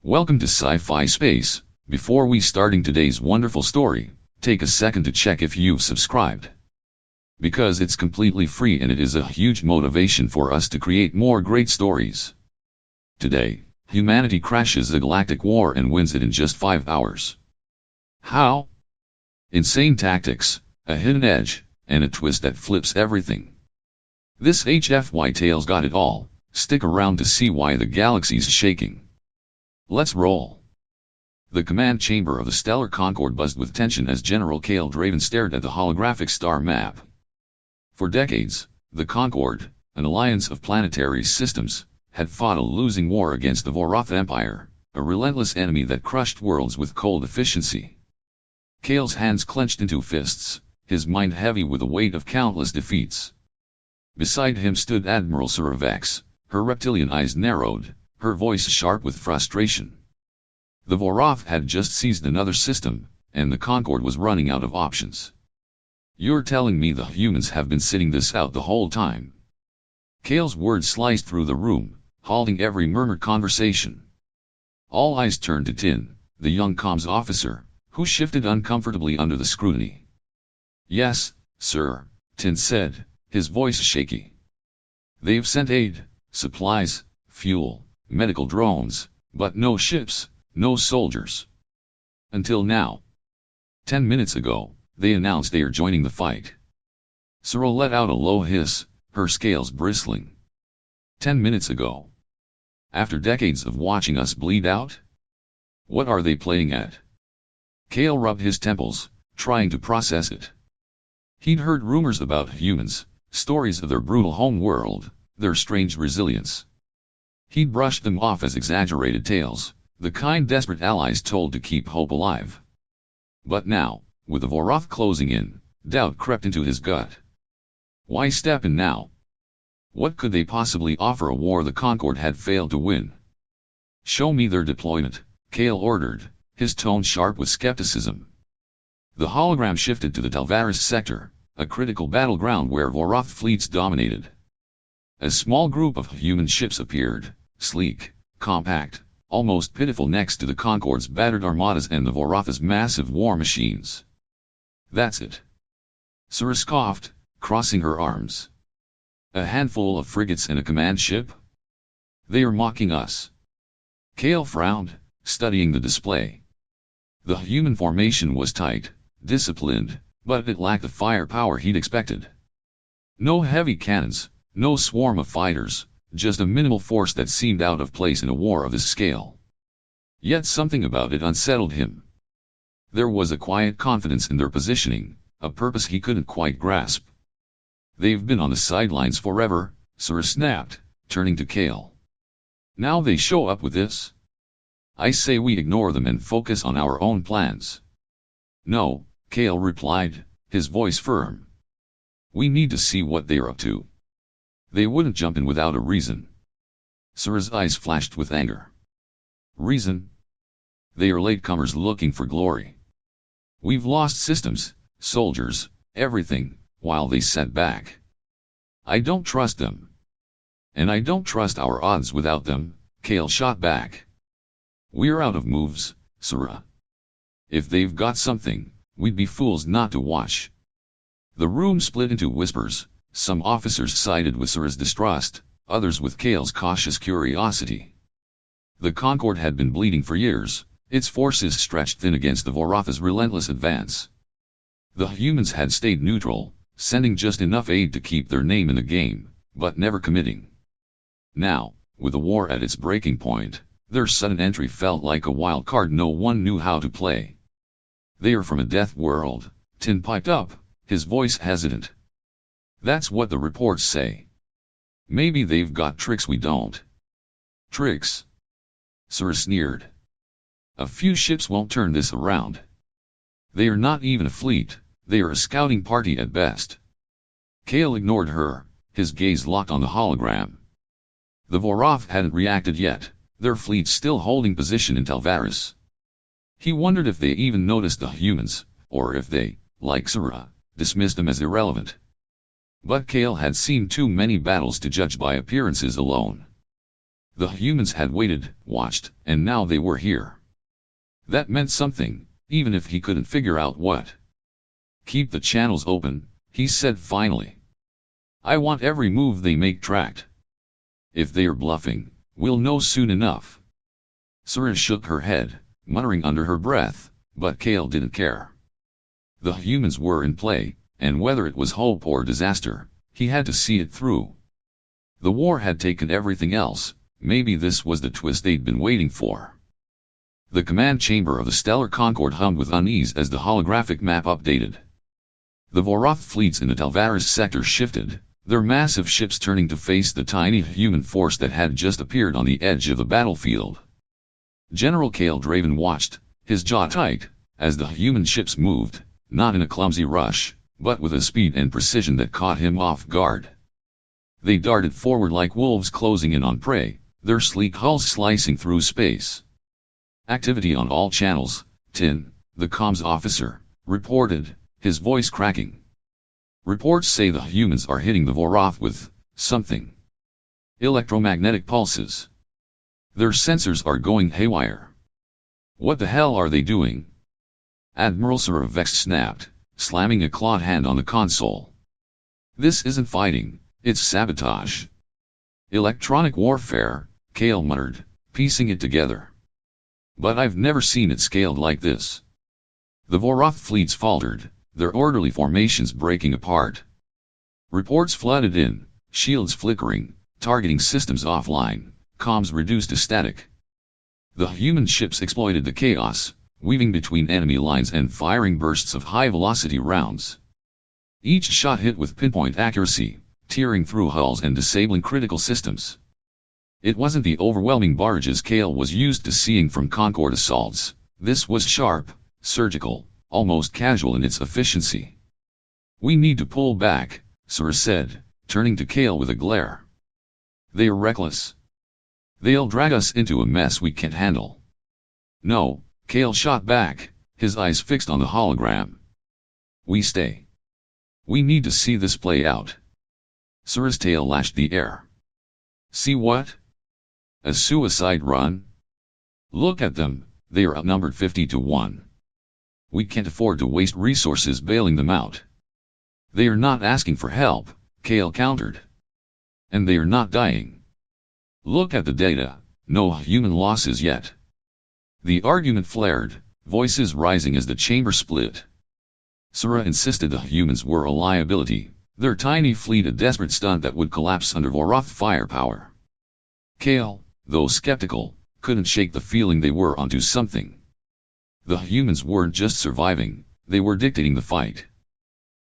Welcome to Sci-Fi Space. Before we starting today's wonderful story, take a second to check if you've subscribed. Because it's completely free and it is a huge motivation for us to create more great stories. Today, humanity crashes a galactic war and wins it in just 5 hours. How? Insane tactics, a hidden edge, and a twist that flips everything. This HFY tale's got it all. Stick around to see why the galaxy's shaking. Let's roll. The command chamber of the Stellar Concord buzzed with tension as General Kale Draven stared at the holographic star map. For decades, the Concord, an alliance of planetary systems, had fought a losing war against the Voroth Empire, a relentless enemy that crushed worlds with cold efficiency. Kale's hands clenched into fists, his mind heavy with the weight of countless defeats. Beside him stood Admiral Suravex, her reptilian eyes narrowed, her voice sharp with frustration. The Voroth had just seized another system, and the Concord was running out of options. You're telling me the humans have been sitting this out the whole time? Kale's words sliced through the room, halting every murmured conversation. All eyes turned to Tin, the young comms officer, who shifted uncomfortably under the scrutiny. Yes, sir, Tin said, his voice shaky. They've sent aid, supplies, fuel, medical drones, but no ships, no soldiers. Until now. 10 minutes ago, they announced they are joining the fight. Cyril let out a low hiss, her scales bristling. 10 minutes ago. After decades of watching us bleed out? What are they playing at? Kale rubbed his temples, trying to process it. He'd heard rumors about humans, stories of their brutal home world, their strange resilience. He'd brushed them off as exaggerated tales, the kind desperate allies told to keep hope alive. But now, with the Voroth closing in, doubt crept into his gut. Why step in now? What could they possibly offer a war the Concord had failed to win? Show me their deployment, Kale ordered, his tone sharp with skepticism. The hologram shifted to the Talvaris sector, a critical battleground where Voroth fleets dominated. A small group of human ships appeared, sleek, compact, almost pitiful next to the Concord's battered armadas and the Voroth's massive war machines. That's it. Sura scoffed, crossing her arms. A handful of frigates and a command ship? They are mocking us. Kale frowned, studying the display. The human formation was tight, disciplined, but it lacked the firepower he'd expected. No heavy cannons, no swarm of fighters, just a minimal force that seemed out of place in a war of this scale. Yet something about it unsettled him. There was a quiet confidence in their positioning, a purpose he couldn't quite grasp. They've been on the sidelines forever, Sura snapped, turning to Kale. Now they show up with this? I say we ignore them and focus on our own plans. No, Kale replied, his voice firm. We need to see what they're up to. They wouldn't jump in without a reason. Sura's eyes flashed with anger. Reason? They are latecomers looking for glory. We've lost systems, soldiers, everything, while they sat back. I don't trust them. And I don't trust our odds without them, Kale shot back. We're out of moves, Sura. If they've got something, we'd be fools not to watch. The room split into whispers. Some officers sided with Sura's distrust, others with Kale's cautious curiosity. The Concord had been bleeding for years, its forces stretched thin against the Voroth's relentless advance. The humans had stayed neutral, sending just enough aid to keep their name in the game, but never committing. Now, with the war at its breaking point, their sudden entry felt like a wild card no one knew how to play. They are from a death world, Tin piped up, his voice hesitant. That's what the reports say. Maybe they've got tricks we don't. Tricks? Sura sneered. A few ships won't turn this around. They are not even a fleet, they are a scouting party at best. Kale ignored her, his gaze locked on the hologram. The Voroth hadn't reacted yet, their fleet still holding position in Talvaris. He wondered if they even noticed the humans, or if they, like Sura, dismissed them as irrelevant. But Kale had seen too many battles to judge by appearances alone. The humans had waited, watched, and now they were here. That meant something, even if he couldn't figure out what. "Keep the channels open," he said finally. "I want every move they make tracked. If they are bluffing, we'll know soon enough." Sura shook her head, muttering under her breath, but Kale didn't care. The humans were in play, and whether it was hope or disaster, he had to see it through. The war had taken everything else, maybe this was the twist they'd been waiting for. The command chamber of the Stellar Concord hummed with unease as the holographic map updated. The Vorath fleets in the Talvaris sector shifted, their massive ships turning to face the tiny human force that had just appeared on the edge of the battlefield. General Kale Draven watched, his jaw tight, as the human ships moved, not in a clumsy rush, but with a speed and precision that caught him off guard. They darted forward like wolves closing in on prey, their sleek hulls slicing through space. "Activity on all channels," Tin, the comms officer, reported, his voice cracking. "Reports say the humans are hitting the Vorath with something. Electromagnetic pulses. Their sensors are going haywire." "What the hell are they doing?" Admiral Sura Vex snapped, slamming a clawed hand on the console. "This isn't fighting, it's sabotage." "Electronic warfare," Kale muttered, piecing it together. "But I've never seen it scaled like this." The Vorath fleets faltered, their orderly formations breaking apart. Reports flooded in, shields flickering, targeting systems offline, comms reduced to static. The human ships exploited the chaos, weaving between enemy lines and firing bursts of high-velocity rounds. Each shot hit with pinpoint accuracy, tearing through hulls and disabling critical systems. It wasn't the overwhelming barrages Kale was used to seeing from Concord assaults. This was sharp, surgical, almost casual in its efficiency. "We need to pull back," Sura said, turning to Kale with a glare. "They are reckless. They'll drag us into a mess we can't handle." "No," Kale shot back, his eyes fixed on the hologram. "We stay. We need to see this play out." Sura's tail lashed the air. "See what? A suicide run? Look at them, they are outnumbered 50-1. We can't afford to waste resources bailing them out." "They are not asking for help," Kale countered. "And they are not dying. Look at the data, no human losses yet." The argument flared, voices rising as the chamber split. Sura insisted the humans were a liability, their tiny fleet a desperate stunt that would collapse under Vorath firepower. Kale, though skeptical, couldn't shake the feeling they were onto something. The humans weren't just surviving, they were dictating the fight.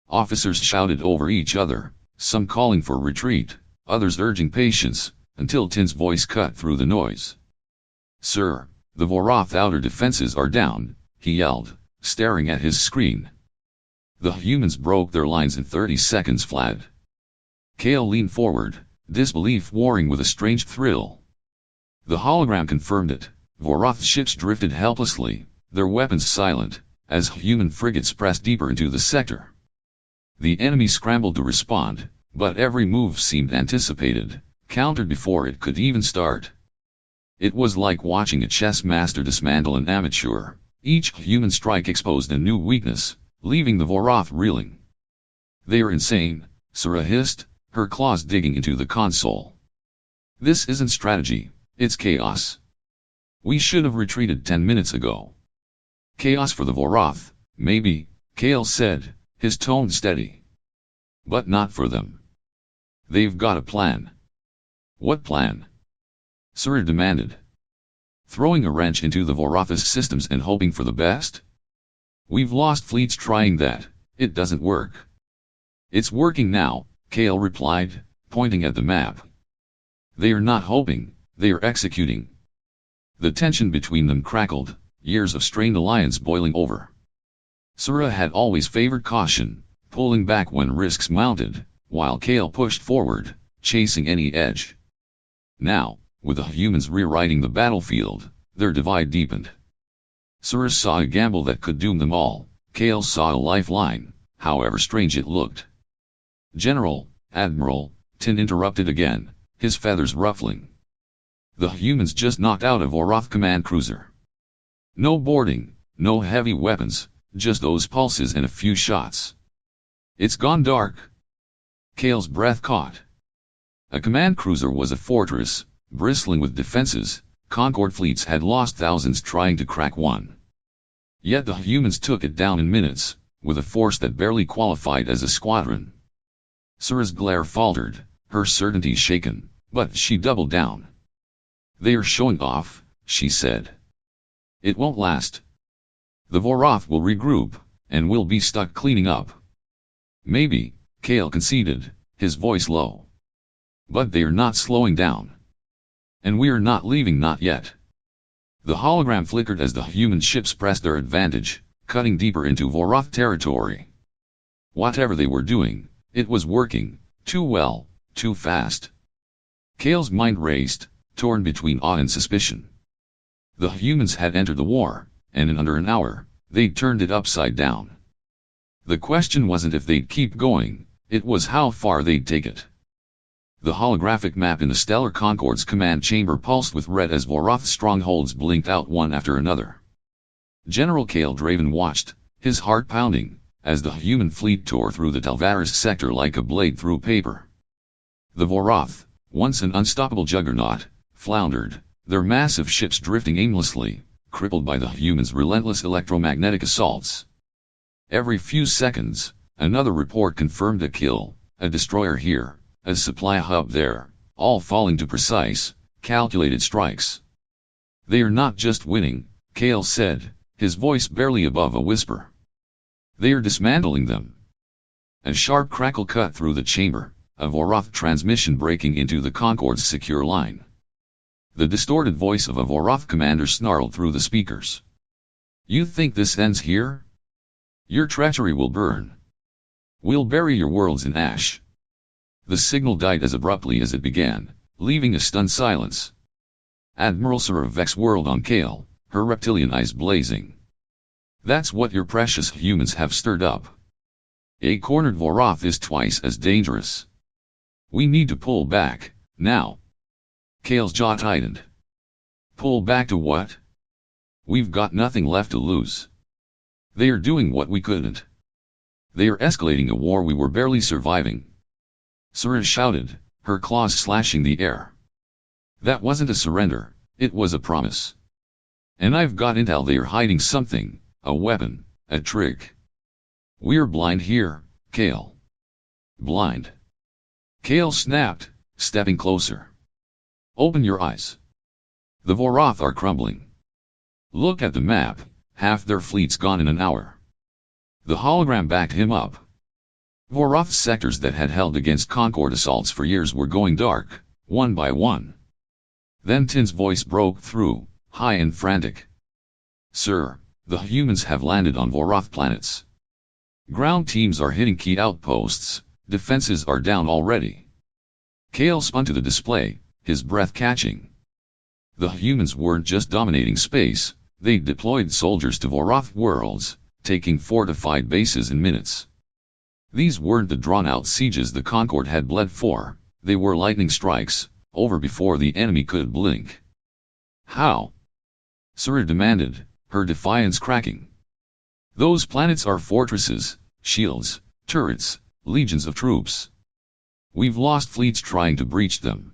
Officers shouted over each other, some calling for retreat, others urging patience, until Tin's voice cut through the noise. "Sir, the Vorath outer defenses are down," he yelled, staring at his screen. "The humans broke their lines in 30 seconds flat." Kale leaned forward, disbelief warring with a strange thrill. The hologram confirmed it. Vorath ships drifted helplessly, their weapons silent, as human frigates pressed deeper into the sector. The enemy scrambled to respond, but every move seemed anticipated, countered before it could even start. It was like watching a chess master dismantle an amateur. Each human strike exposed a new weakness, leaving the Vorath reeling. "They are insane," Sura hissed, her claws digging into the console. "This isn't strategy, it's chaos. We should have retreated 10 minutes ago." "Chaos for the Vorath, maybe," Kale said, his tone steady. "But not for them. They've got a plan." "What plan?" Sura demanded. "Throwing a wrench into the Vorath's systems and hoping for the best? We've lost fleets trying that, it doesn't work." "It's working now," Kale replied, pointing at the map. "They are not hoping, they are executing." The tension between them crackled, years of strained alliance boiling over. Sura had always favored caution, pulling back when risks mounted, while Kale pushed forward, chasing any edge. Now, with the humans rewriting the battlefield, their divide deepened. Sura saw a gamble that could doom them all. Kale saw a lifeline, however strange it looked. "General, Admiral," Tin interrupted again, his feathers ruffling. The humans just knocked out a Voroth command cruiser. No boarding, no heavy weapons, just those pulses and a few shots. It's gone dark. Kale's breath caught. A command cruiser was a fortress, bristling with defenses. Concord fleets had lost thousands trying to crack one. Yet the humans took it down in minutes, with a force that barely qualified as a squadron. Sura's glare faltered, her certainty shaken, but she doubled down. "They are showing off," she said. "It won't last. The Voroth will regroup, and we'll be stuck cleaning up." "Maybe," Kale conceded, his voice low. "But they're not slowing down. And we're not leaving, not yet." The hologram flickered as the human ships pressed their advantage, cutting deeper into Voroth territory. Whatever they were doing, it was working, too well, too fast. Kale's mind raced, torn between awe and suspicion. The humans had entered the war, and in under an hour, they'd turned it upside down. The question wasn't if they'd keep going, it was how far they'd take it. The holographic map in the Stellar Concord's command chamber pulsed with red as Voroth's strongholds blinked out one after another. General Kale Draven watched, his heart pounding, as the human fleet tore through the Talvaris sector like a blade through paper. The Voroth, once an unstoppable juggernaut, floundered, their massive ships drifting aimlessly, crippled by the humans' relentless electromagnetic assaults. Every few seconds, another report confirmed a kill, a destroyer here, a supply hub there, all falling to precise, calculated strikes. "They are not just winning," Kale said, his voice barely above a whisper. "They are dismantling them." A sharp crackle cut through the chamber, a Voroth transmission breaking into the Concord's secure line. The distorted voice of a Voroth commander snarled through the speakers. "You think this ends here? Your treachery will burn. We'll bury your worlds in ash." The signal died as abruptly as it began, leaving a stunned silence. Admiral Sura Vex whirled on Kale, her reptilian eyes blazing. "That's what your precious humans have stirred up. A cornered Voroth is twice as dangerous. We need to pull back, now." Kale's jaw tightened. "Pull back to what? We've got nothing left to lose. They are doing what we couldn't. They are escalating a war we were barely surviving." Sura shouted, her claws slashing the air. "That wasn't a surrender, it was a promise. And I've got intel they are hiding something, a weapon, a trick. We're blind here, Kale." "Blind?" Kale snapped, stepping closer. "Open your eyes. The Voroth are crumbling. Look at the map, half their fleet's gone in an hour." The hologram backed him up. Voroth sectors that had held against Concord assaults for years were going dark, one by one. Then Tin's voice broke through, high and frantic. "Sir, the humans have landed on Voroth planets. Ground teams are hitting key outposts, defenses are down already." Kale spun to the display, his breath catching. The humans weren't just dominating space, they'd deployed soldiers to Voroth worlds, taking fortified bases in minutes. These weren't the drawn-out sieges the Concorde had bled for, they were lightning strikes, over before the enemy could blink. "How?" Sura demanded, her defiance cracking. "Those planets are fortresses, shields, turrets, legions of troops. We've lost fleets trying to breach them."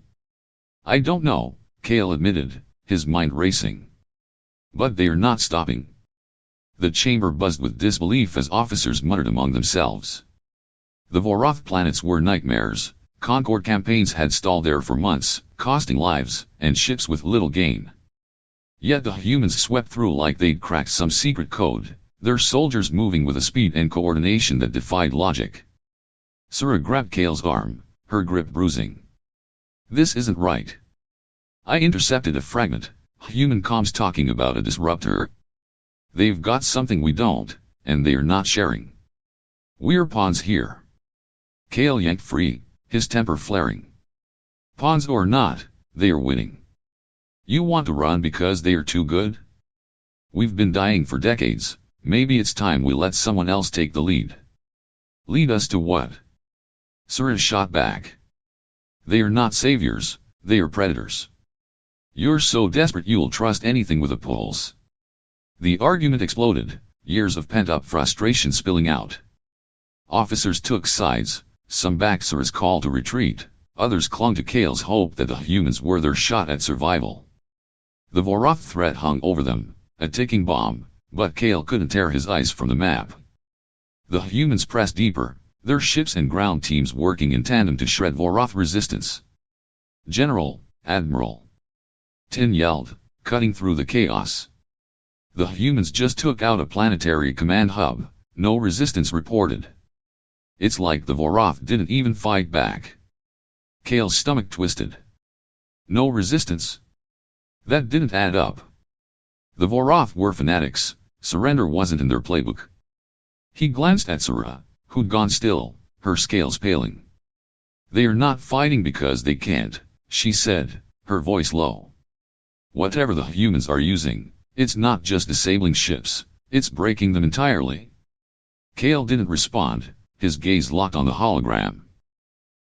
"I don't know," Kale admitted, his mind racing. "But they're not stopping." The chamber buzzed with disbelief as officers muttered among themselves. The Voroth planets were nightmares. Concorde campaigns had stalled there for months, costing lives and ships with little gain. Yet the humans swept through like they'd cracked some secret code, their soldiers moving with a speed and coordination that defied logic. Sura grabbed Kale's arm, her grip bruising. "This isn't right. I intercepted a fragment, human comms talking about a disruptor. They've got something we don't, and they're not sharing. We're pawns here." Kale yanked free, his temper flaring. "Pawns or not, they are winning. You want to run because they are too good? We've been dying for decades, maybe it's time we let someone else take the lead." "Lead us to what?" Sura shot back. "They are not saviors, they are predators. You're so desperate you'll trust anything with a pulse. The argument exploded, years of pent-up frustration spilling out. Officers took sides, some backed Sura's call to retreat, others clung to Kale's hope that the humans were their shot at survival. The Vorath threat hung over them, a ticking bomb, but Kale couldn't tear his eyes from the map. The humans pressed deeper, their ships and ground teams working in tandem to shred Vorath resistance. "General, Admiral!" Tin yelled, cutting through the chaos. "The humans just took out a planetary command hub, no resistance reported. It's like the Vorath didn't even fight back." Kale's stomach twisted. No resistance? That didn't add up. The Vorath were fanatics, surrender wasn't in their playbook. He glanced at Sura, who'd gone still, her scales paling. "They are not fighting because they can't," she said, her voice low. "Whatever the humans are using, it's not just disabling ships, it's breaking them entirely." Kale didn't respond, his gaze locked on the hologram.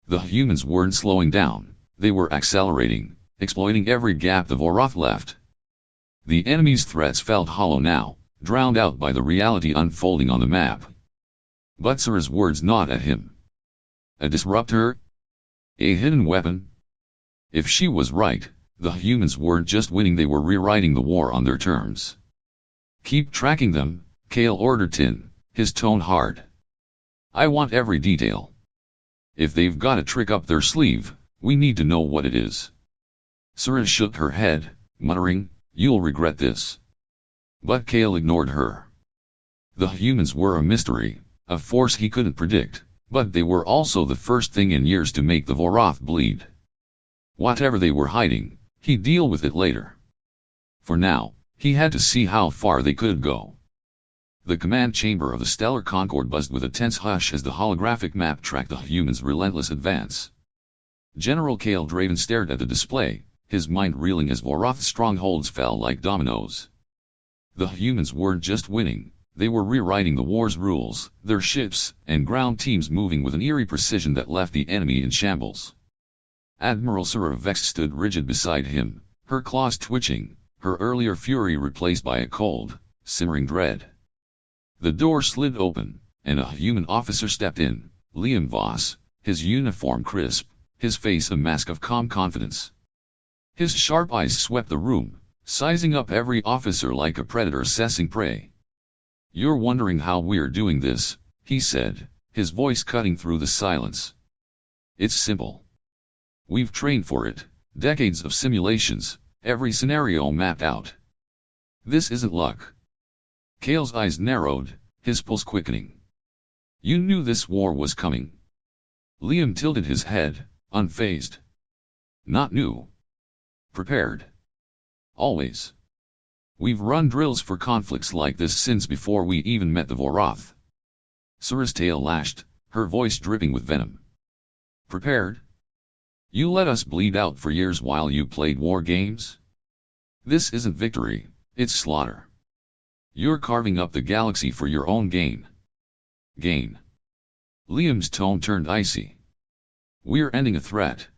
The humans weren't slowing down, they were accelerating, exploiting every gap the Vorath left. The enemy's threats felt hollow now, drowned out by the reality unfolding on the map. But Sura's words gnawed at him. A disruptor? A hidden weapon? If she was right, the humans weren't just winning, they were rewriting the war on their terms. "Keep tracking them," Kale ordered Tin, his tone hard. "I want every detail. If they've got a trick up their sleeve, we need to know what it is." Sura shook her head, muttering, "You'll regret this." But Kale ignored her. The humans were a mystery, a force he couldn't predict, but they were also the first thing in years to make the Vorath bleed. Whatever they were hiding, he'd deal with it later. For now, he had to see how far they could go. The command chamber of the Stellar Concord buzzed with a tense hush as the holographic map tracked the humans' relentless advance. General Kale Draven stared at the display, his mind reeling as Vorath's strongholds fell like dominoes. The humans weren't just winning, they were rewriting the war's rules, their ships and ground teams moving with an eerie precision that left the enemy in shambles. Admiral Sura Vex stood rigid beside him, her claws twitching, her earlier fury replaced by a cold, simmering dread. The door slid open, and a human officer stepped in, Liam Voss, his uniform crisp, his face a mask of calm confidence. His sharp eyes swept the room, sizing up every officer like a predator assessing prey. "You're wondering how we're doing this," he said, his voice cutting through the silence. "It's simple. We've trained for it, decades of simulations, every scenario mapped out. This isn't luck." Kale's eyes narrowed, his pulse quickening. "You knew this war was coming." Liam tilted his head, unfazed. "Not new. Prepared. Always. We've run drills for conflicts like this since before we even met the Vorath." Sura's tail lashed, her voice dripping with venom. "Prepared? You let us bleed out for years while you played war games? This isn't victory, it's slaughter. You're carving up the galaxy for your own gain." "Gain?" Liam's tone turned icy. "We're ending a threat.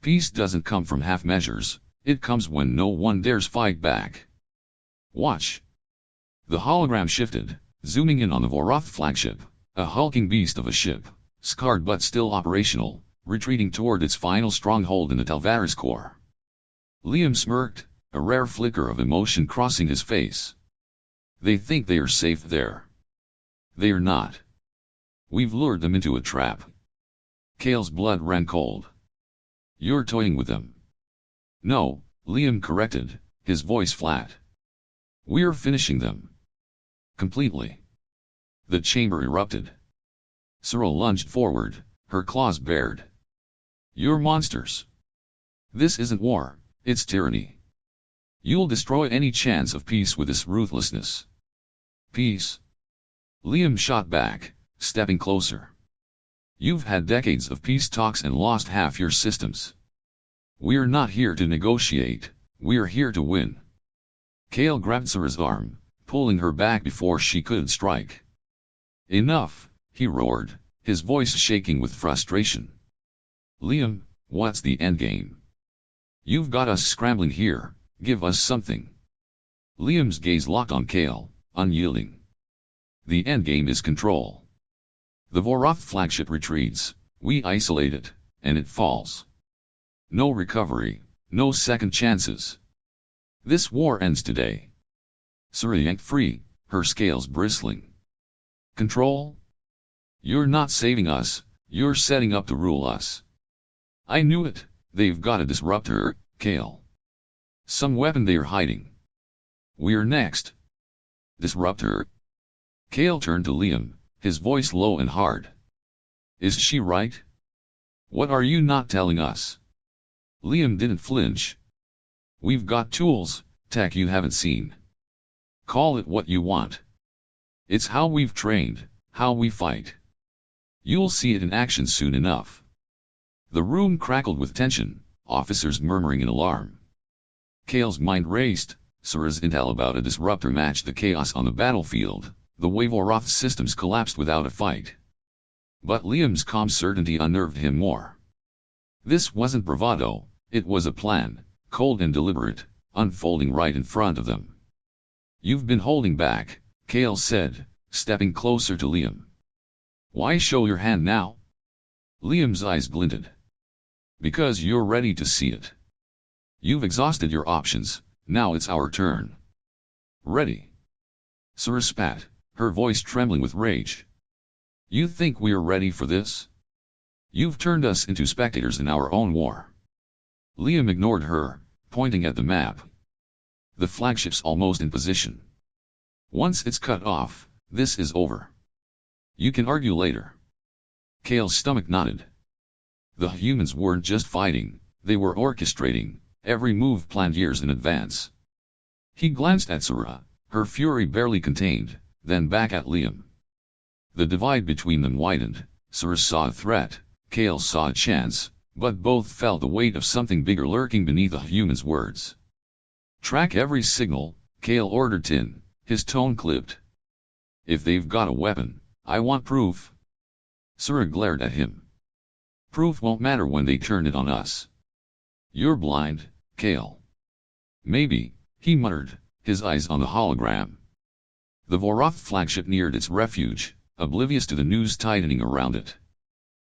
Peace doesn't come from half measures, it comes when no one dares fight back. Watch." The hologram shifted, zooming in on the Vorath flagship, a hulking beast of a ship, scarred but still operational, retreating toward its final stronghold in the Telvaris core. Liam smirked, a rare flicker of emotion crossing his face. "They think they are safe there. They are not. We've lured them into a trap." Kale's blood ran cold. "You're toying with them." "No," Liam corrected, his voice flat. "We're finishing them. Completely." The chamber erupted. Sura lunged forward, her claws bared. "You're monsters. This isn't war, it's tyranny. You'll destroy any chance of peace with this ruthlessness." "Peace?" Liam shot back, stepping closer. "You've had decades of peace talks and lost half your systems. We're not here to negotiate, we're here to win." Kale grabbed Sura's arm, pulling her back before she could strike. "Enough," he roared, his voice shaking with frustration. "Liam, what's the endgame? You've got us scrambling here, give us something. Liam's gaze locked on Kale, unyielding. The endgame is control. The Voroth flagship retreats, we isolate it, and it falls. No recovery, no second chances. This war ends today. Sura yanked free, her scales bristling. Control? You're not saving us, you're setting up to rule us. I knew it, they've got a disruptor, Kale. Some weapon they're hiding. We're next. Disruptor. Kale turned to Liam, his voice low and hard. Is she right? What are you not telling us? Liam didn't flinch. We've got tools, tech you haven't seen. Call it what you want. It's how we've trained, how we fight. You'll see it in action soon enough. The room crackled with tension, officers murmuring in alarm. Kale's mind raced. Sura's intel about a disruptor matched the chaos on the battlefield. The Voroth systems collapsed without a fight. But Liam's calm certainty unnerved him more. This wasn't bravado, it was a plan, cold and deliberate, unfolding right in front of them. You've been holding back, Kale said, stepping closer to Liam. Why show your hand now? Liam's eyes glinted. Because you're ready to see it. You've exhausted your options, now it's our turn. Ready. Sura spat, her voice trembling with rage. You think we're ready for this? You've turned us into spectators in our own war. Liam ignored her, pointing at the map. The flagship's almost in position. Once it's cut off, this is over. You can argue later. Kale's stomach knotted. The humans weren't just fighting, they were orchestrating, every move planned years in advance. He glanced at Sura, her fury barely contained, then back at Liam. The divide between them widened. Sura saw a threat, Kale saw a chance, but both felt the weight of something bigger lurking beneath the human's words. Track every signal, Kale ordered Tin, his tone clipped. If they've got a weapon, I want proof. Sura glared at him. Proof won't matter when they turn it on us. You're blind, Kale. Maybe, he muttered, his eyes on the hologram. The Voroth flagship neared its refuge, oblivious to the news tightening around it.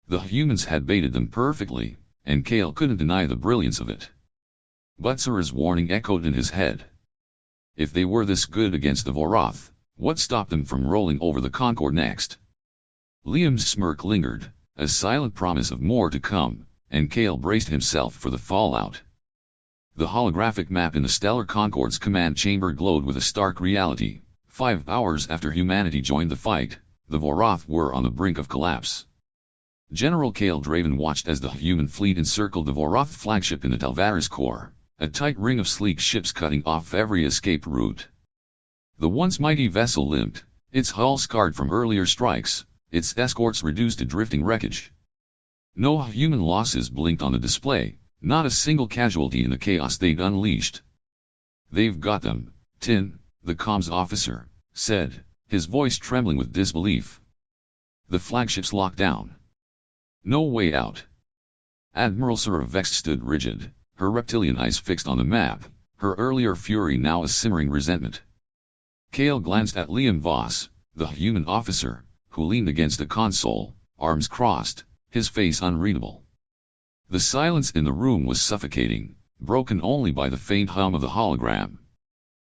The humans had baited them perfectly, and Kale couldn't deny the brilliance of it. But Sura's warning echoed in his head. If they were this good against the Voroth, what stopped them from rolling over the Concord next? Liam's smirk lingered, a silent promise of more to come, and Kale braced himself for the fallout. The holographic map in the Stellar Concord's command chamber glowed with a stark reality. 5 hours after humanity joined the fight, the Voroth were on the brink of collapse. General Kale Draven watched as the human fleet encircled the Voroth flagship in the Talvaris core, a tight ring of sleek ships cutting off every escape route. The once mighty vessel limped, its hull scarred from earlier strikes, its escorts reduced to drifting wreckage. No human losses blinked on the display, not a single casualty in the chaos they'd unleashed. They've got them, Tin, the comms officer said, his voice trembling with disbelief. The flagship's locked down. No way out. Admiral Sura Vex stood rigid, her reptilian eyes fixed on the map, her earlier fury now a simmering resentment. Kale glanced at Liam Voss, the human officer, who leaned against the console, arms crossed, his face unreadable. The silence in the room was suffocating, broken only by the faint hum of the hologram.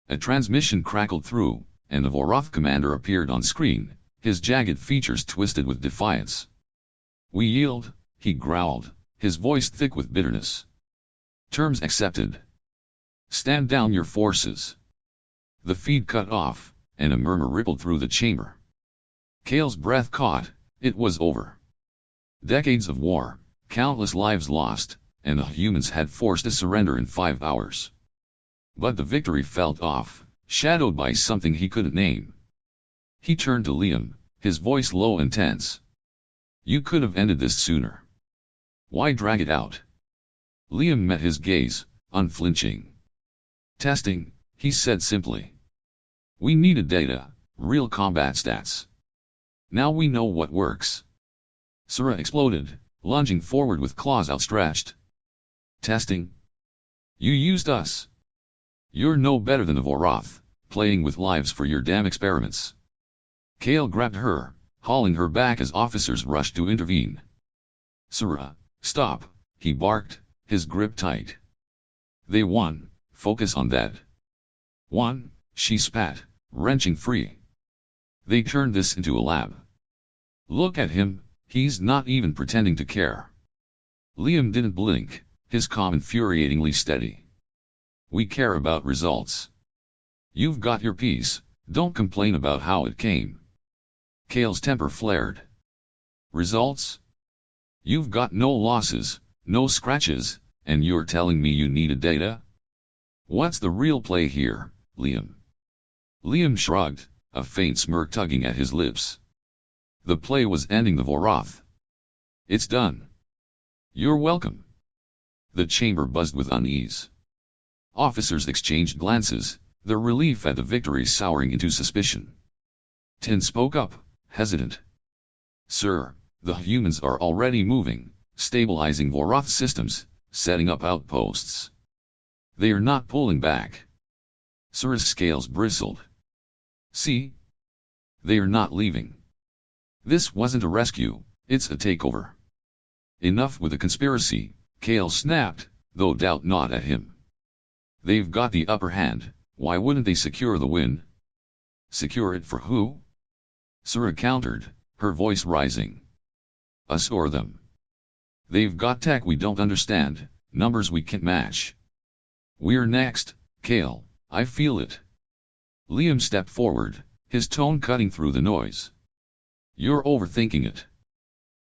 A transmission crackled through, and the Voroth commander appeared on screen, his jagged features twisted with defiance. We yield, he growled, his voice thick with bitterness. Terms accepted. Stand down your forces. The feed cut off, and a murmur rippled through the chamber. Kale's breath caught, it was over. Decades of war, countless lives lost, and the humans had forced a surrender in 5 hours. But the victory felt off, shadowed by something he couldn't name. He turned to Liam, his voice low and tense. You could have ended this sooner. Why drag it out? Liam met his gaze, unflinching. Testing, he said simply. We needed data, real combat stats. Now we know what works. Sura exploded, lunging forward with claws outstretched. Testing? You used us. You're no better than the Voroth, playing with lives for your damn experiments. Kale grabbed her, hauling her back as officers rushed to intervene. Sura, stop, he barked, his grip tight. They won, focus on that. Won, she spat, wrenching free. They turned this into a lab. Look at him, he's not even pretending to care. Liam didn't blink, his calm infuriatingly steady. We care about results. You've got your piece, don't complain about how it came. Kale's temper flared. Results? You've got no losses, no scratches, and you're telling me you needed data? What's the real play here, Liam? Liam shrugged, a faint smirk tugging at his lips. The play was ending the Voroth. It's done. You're welcome. The chamber buzzed with unease. Officers exchanged glances, their relief at the victory souring into suspicion. Tin spoke up, hesitant. Sir, the humans are already moving, stabilizing Voroth systems, setting up outposts. They are not pulling back. Sir's scales bristled. See? They are not leaving. This wasn't a rescue, it's a takeover. Enough with the conspiracy, Kale snapped, though doubt not at him. They've got the upper hand, why wouldn't they secure the win? Secure it for who? Sura countered, her voice rising. Us or them. They've got tech we don't understand, numbers we can't match. We're next, Kale, I feel it. Liam stepped forward, his tone cutting through the noise. You're overthinking it.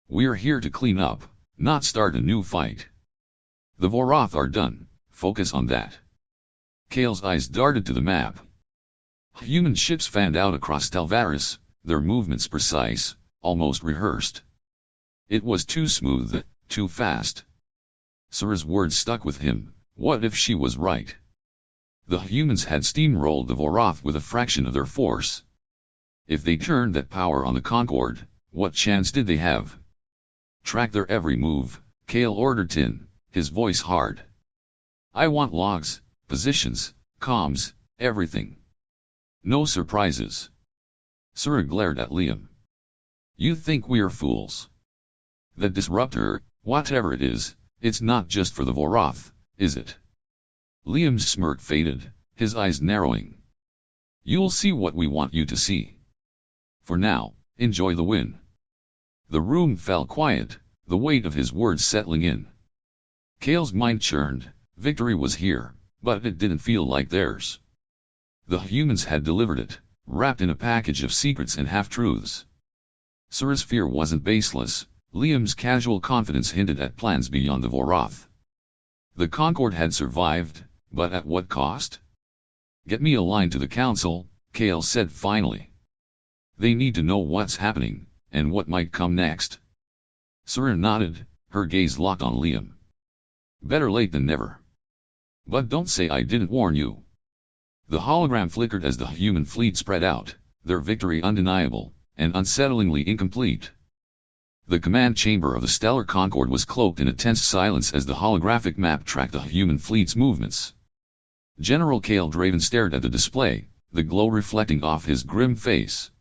We're here to clean up, not start a new fight. The Voroth are done, focus on that. Kale's eyes darted to the map. Human ships fanned out across Talvaris, their movements precise, almost rehearsed. It was too smooth, too fast. Sura's words stuck with him, what if she was right? The humans had steamrolled the Voroth with a fraction of their force. If they turned that power on the Concorde, what chance did they have? Track their every move, Kale ordered Tin, his voice hard. I want logs, positions, comms, everything. No surprises. Sura glared at Liam. You think we're fools? The disruptor, whatever it is, it's not just for the Voroth, is it? Liam's smirk faded, his eyes narrowing. You'll see what we want you to see. For now, enjoy the win. The room fell quiet, the weight of his words settling in. Kale's mind churned, victory was here, but it didn't feel like theirs. The humans had delivered it, wrapped in a package of secrets and half-truths. Sura's fear wasn't baseless, Liam's casual confidence hinted at plans beyond the Voroth. The Concorde had survived, but at what cost? Get me a line to the council, Kale said finally. They need to know what's happening, and what might come next. Sura nodded, her gaze locked on Liam. Better late than never. But don't say I didn't warn you. The hologram flickered as the human fleet spread out, their victory undeniable, and unsettlingly incomplete. The command chamber of the Stellar Concorde was cloaked in a tense silence as the holographic map tracked the human fleet's movements. General Kale Draven stared at the display, the glow reflecting off his grim face.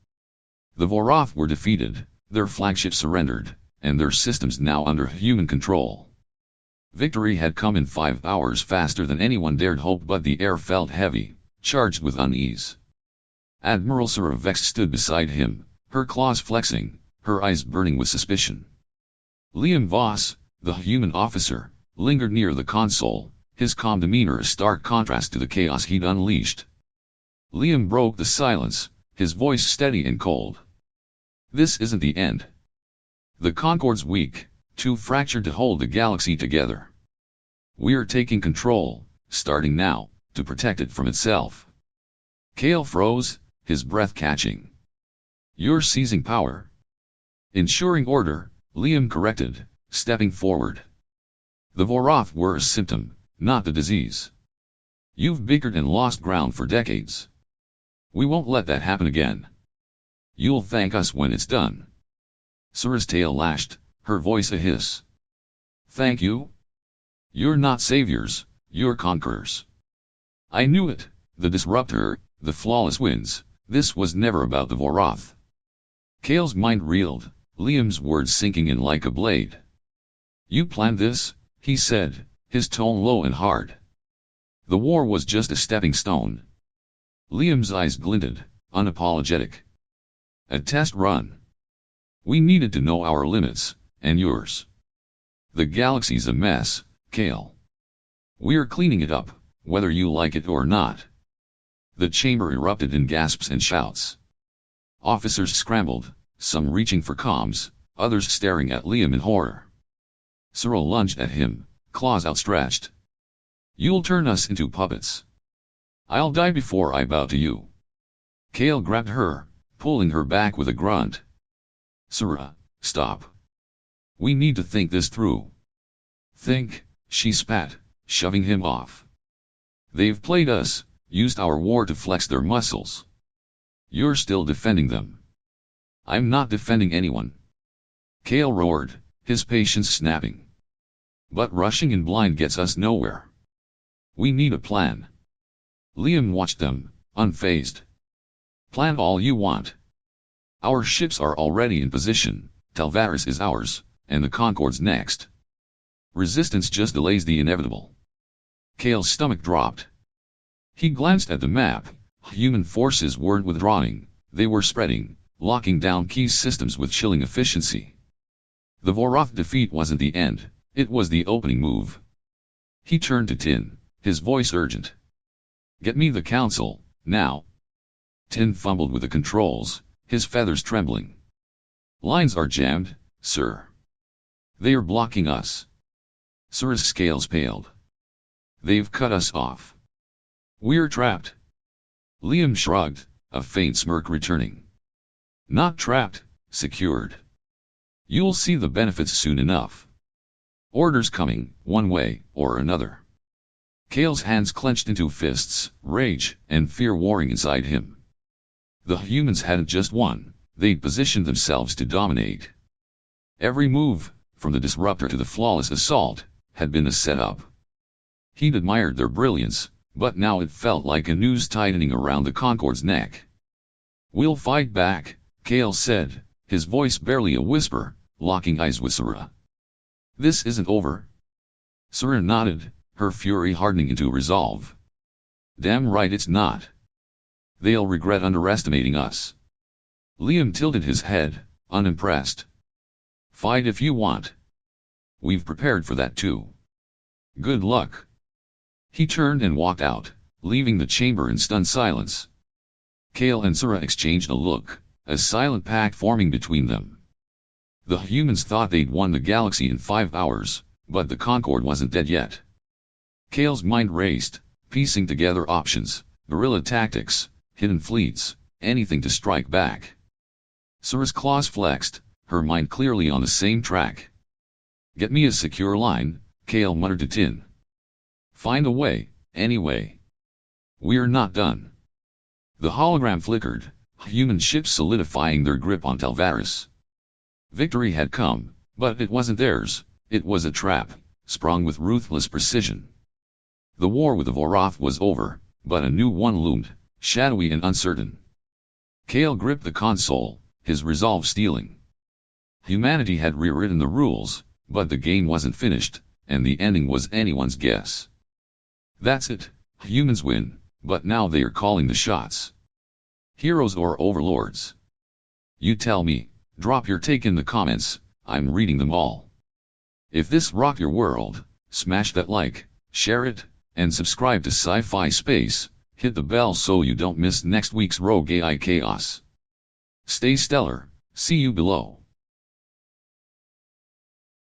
The Voroth were defeated, their flagship surrendered, and their systems now under human control. Victory had come in 5 hours faster than anyone dared hope, but the air felt heavy, charged with unease. Admiral Sura Vex stood beside him, her claws flexing, her eyes burning with suspicion. Liam Voss, the human officer, lingered near the console, his calm demeanor a stark contrast to the chaos he'd unleashed. Liam broke the silence, his voice steady and cold. This isn't the end. The Concorde's weak, too fractured to hold the galaxy together. We're taking control, starting now, to protect it from itself. Kale froze, his breath catching. You're seizing power. Ensuring order, Liam corrected, stepping forward. The Voroth were a symptom, not the disease. You've bickered and lost ground for decades. We won't let that happen again. You'll thank us when it's done. Sura's tail lashed, her voice a hiss. Thank you? You're not saviors, You're conquerors. I knew it. The disruptor, the flawless wins. This was never about the Vorath. Kale's mind reeled, Liam's words sinking in like a blade. You planned this, he said, his tone low and hard. The war was just a stepping stone. Liam's eyes glinted, unapologetic. A test run. We needed to know our limits, and yours. The galaxy's a mess, Kale. We're cleaning it up, whether you like it or not. The chamber erupted in gasps and shouts. Officers scrambled, some reaching for comms, others staring at Liam in horror. Cyril lunged at him, claws outstretched. You'll turn us into puppets. I'll die before I bow to you. Kale grabbed her, pulling her back with a grunt. Syrah, stop. We need to think this through. Think, she spat, shoving him off. They've played us, used our war to flex their muscles. You're still defending them. I'm not defending anyone. Kale roared, his patience snapping. But rushing in blind gets us nowhere. We need a plan. Liam watched them, unfazed. Plan all you want. Our ships are already in position, Talvaris is ours, and the Concord's next. Resistance just delays the inevitable. Kale's stomach dropped. He glanced at the map. Human forces weren't withdrawing, they were spreading, locking down key systems with chilling efficiency. The Vorath defeat wasn't the end, it was the opening move. He turned to Tin, his voice urgent. Get me the council, now. Tin fumbled with the controls, his feathers trembling. Lines are jammed, sir. They are blocking us. Syrah's scales paled. They've cut us off. We're trapped. Liam shrugged, a faint smirk returning. Not trapped, secured. You'll see the benefits soon enough. Orders coming, one way or another. Kale's hands clenched into fists, rage and fear warring inside him. The humans hadn't just won, they'd positioned themselves to dominate. Every move, from the disruptor to the flawless assault, had been a setup. He'd admired their brilliance, but now it felt like a noose tightening around the Concord's neck. We'll fight back, Kale said, his voice barely a whisper, locking eyes with Syrah. This isn't over. Syrah nodded, her fury hardening into resolve. Damn right it's not. They'll regret underestimating us. Liam tilted his head, unimpressed. Fight if you want. We've prepared for that too. Good luck. He turned and walked out, leaving the chamber in stunned silence. Kale and Syrah exchanged a look, a silent pact forming between them. The humans thought they'd won the galaxy in 5 hours, but the Concord wasn't dead yet. Kale's mind raced, piecing together options, guerrilla tactics, hidden fleets, anything to strike back. Syrah's claws flexed, her mind clearly on the same track. Get me a secure line, Kale muttered to Tin. Find a way, anyway. We're not done. The hologram flickered, human ships solidifying their grip on Talvaris. Victory had come, but it wasn't theirs, it was a trap, sprung with ruthless precision. The war with the Vorath was over, but a new one loomed, shadowy and uncertain. Kale gripped the console, his resolve steeling. Humanity had rewritten the rules, but the game wasn't finished, and the ending was anyone's guess. That's it, humans win, but now they are calling the shots. Heroes or overlords? You tell me, drop your take in the comments, I'm reading them all. If this rocked your world, smash that like, share it, and subscribe to Sci-Fi Space, hit the bell so you don't miss next week's Rogue AI Chaos. Stay stellar, see you below.